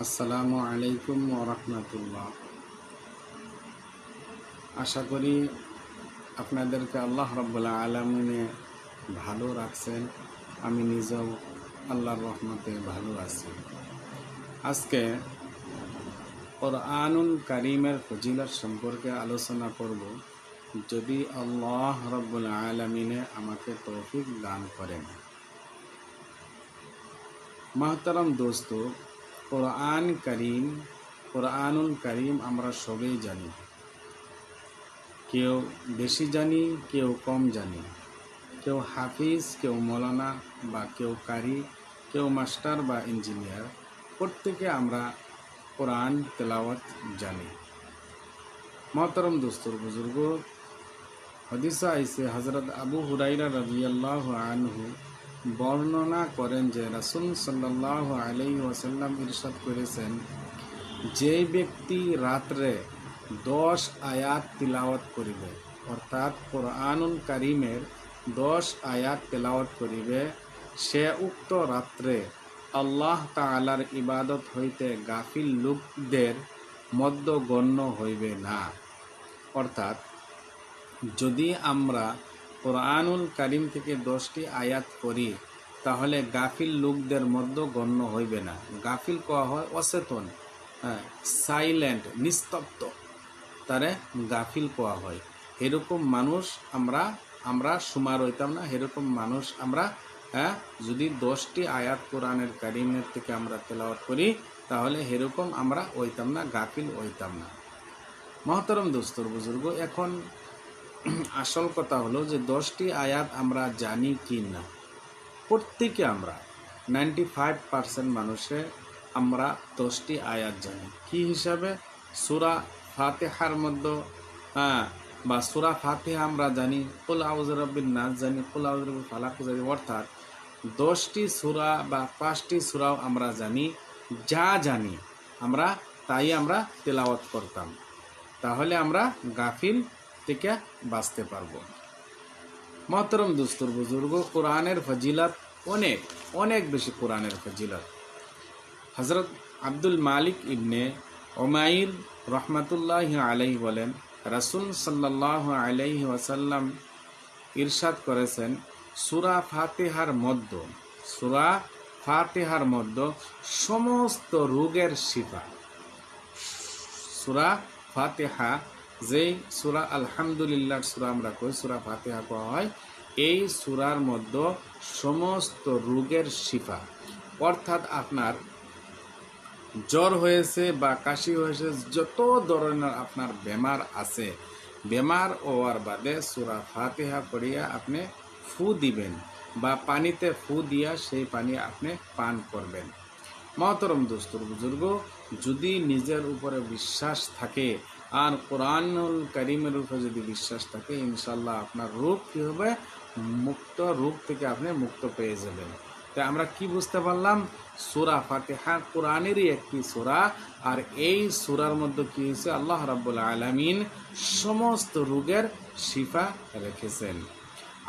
আসসালামু আলাইকুম ওয়া রাহমাতুল্লাহ। আশা করি আপনাদেরকে আল্লাহ রাব্বুল আলামিনে ভালো রাখছেন। আমি নিজেও আল্লাহর রহমতে ভালো আছি। আজকে কোরআনুল কারীমের ফজিলত সম্পর্কে আলোচনা করব, যদি আল্লাহ রাব্বুল আলামিনে আমাকে তৌফিক দান করেন। মোহতারাম দোস্ত, কোরআনুল কারীম আমরা সবাই জানি। কেউ বেশি জানি, কেউ কম জানি, কেউ হাফিজ, কেউ মৌলানা বা কেউ কারি, কেউ মাস্টার বা ইঞ্জিনিয়ার। প্রত্যেকে আমরা কোরআন তেলাওয়াত জানি। মোহতারম দোস্তর বুজুর্গ, হাদিসে আইসে হযরত আবু হুরায়রা রাদিয়াল্লাহু আনহু বর্ণনা করেন যে রাসূল সাল্লাল্লাহু আলাইহি ওয়াসাল্লাম ইরশাদ করেছেন, যে ব্যক্তি রাত্রে 10 আয়াত তিলাওয়াত করিবে, অর্থাৎ কোরআনুল কারীমের 10 আয়াত তেলাওয়াত করিবে, সে উক্ত রাত্রে আল্লাহ তাআলার ইবাদত হইতে গাফিল লোকদের মধ্য গণ্য হইবে না। অর্থাৎ যদি আমরা কোরআনুল কারীম থেকে 10টি আয়াত করি, তাহলে গাফিল লোকদের মধ্য গণ্য হইবে না। গাফিল কোয়া হয় অচেতন, সাইলেন্ট, নিস্তব্ধ, তারে গাফিল কোয়া হয়। এরকম মানুষ আমরা সুমার হইতাম না। এরকম মানুষ আমরা যদি 10টি আয়াত কোরআনের কারীমের থেকে আমরা তেলাওয়াত করি, তাহলে এরকম আমরা হইতাম না, গাফিল হইতাম না। মহতরম দোস্তর বুজুর্গ, এখন আসল কথা হলো যে 10টি আয়াত আমরা জানি কি না। প্রত্যেকে আমরা 95% মানুষে আমরা 10টি আয়াত জানি। কি হিসাবে? সূরা ফাতিহার মধ্যে বা সূরা ফাতিহা আমরা জানি, কুল আউযু বিরাব্বিন নাস জানি, কুল আউযু বিরাব্বিল ফালাক জানি। অর্থাৎ 10টি সূরা বা 5টি সূরাও আমরা জানি। যা জানি আমরা তাই আমরা তেলাওয়াত করতাম, তাহলে আমরা গাফিল থেকে বাঁচতে পারবো। মোহতরম দোস্তর বুজুর্গ, কোরআনের ফজিলত অনেক অনেক বেশি। কোরআনের ফজিলত হযরত আব্দুল মালিক ইবনে উমাইর রহমাতুল্লাহি আলাইহি বলেন, রাসূল সাল্লাল্লাহু আলাইহি ওয়াসাল্লাম ইরশাদ করেছেন, সূরা ফাতিহার মধ্যে সমস্ত রোগের শিফা। সূরা ফাতিহা, যেই সূরা আলহামদুলিল্লাহর সূরা আমরা কই, সূরা ফাতিহা কোয়া হয়, এই সূরার মধ্যে সমস্ত রোগের শিফা। অর্থাৎ আপনার জ্বর হয়েছে বা কাশি হয়েছে, যত ধরনের আপনার বেমার আছে, বেমার হওয়ার বাদে সূরা ফাতিহা পড়িয়া আপনি ফু দিবেন বা পানিতে ফু দিয়া সেই পানি আপনি পান করবেন। মহতরম দোস্তর বুজুর্গ, যদি নিজের উপরে বিশ্বাস থাকে আর কোরআনুল কারীমের উপরে যদি বিশ্বাস থাকে, ইনশাল্লাহ আপনার রোগ কী হবে? রোগ থেকে আপনি মুক্ত পেয়ে যাবেন। তাই আমরা কি বুঝতে পারলাম? সূরা ফাতিহা কোরআনেরই একটি সূরা, আর এই সূরার মধ্যে কি হয়েছে? আল্লাহ রাব্বুল আলামিন সমস্ত রোগের শিফা রেখেছেন।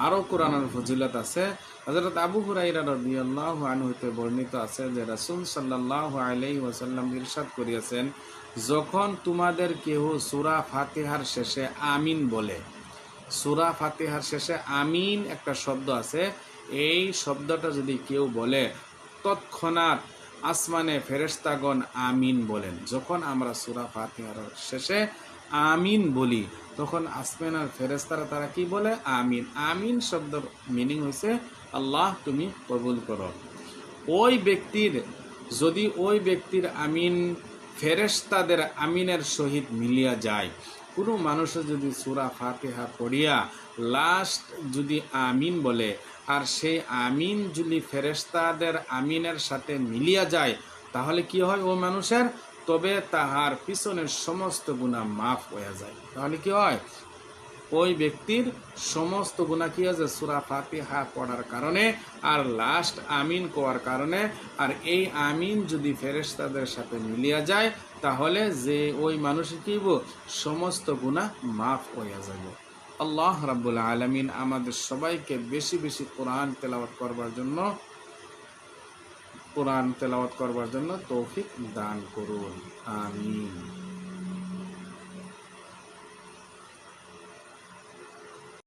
আরও কোরআনের ফজিলত আছে। হযরত আবু হুরায়রা রাদিয়াল্লাহু আনহু হতে বর্ণিত আছে যে রাসূল সাল্লাল্লাহু আলাইহি ওয়াসাল্লাম ইরশাদ করিয়াছেন, যখন তোমাদের কেহ সূরা ফাতিহার শেষে আমিন বলে, সূরা ফাতিহার শেষে আমিন একটা শব্দ আছে, এই শব্দটা যদি কেউ বলে, তৎক্ষণাৎ আসমানে ফেরেশতাগণ আমিন বলেন। যখন আমরা সূরা ফাতিহার শেষে আমিন বলি, তখন আসমানের ফেরেশতারা তারা কি বলে? আমিন। আমিন শব্দের মিনিং হয়েছে আল্লাহ তুমি কবুল করো। যদি ওই ব্যক্তির আমিন ফেরেশতাদের আমিনের সহিত মিলিয়া যায়, কোনো মানুষের যদি সূরা ফাতিহা পড়িয়া লাস্ট যদি আমিন বলে, আর সেই আমিন যদি ফেরেশতাদের আমিনের সাথে মিলিয়া যায়, তাহলে কি হয় ও মানুষের? তবে তাহার পিছনের সমস্ত গুনাহ মাফ হয়ে যায়। তাহলে কি হয়? ওই ব্যক্তির সমস্ত গুনাহ কি আছে? সূরা ফাতিহা পড়ার কারণে আর লাস্ট আমিন কোয়ার কারণে, আর এই আমিন যদি ফেরেশতাদের সাথে মিলিয়া যায়, তাহলে যে ওই মানুষের কি সমস্ত গুনাহ মাফ হয়ে যাবে। আল্লাহ রাব্বুল আলামিন আমাদের সবাইকে বেশি বেশি কোরআন তেলাওয়াত করবার জন্য কোরআন তেলাওয়াত করবার জন্য তৌফিক দান করুন। আমিন।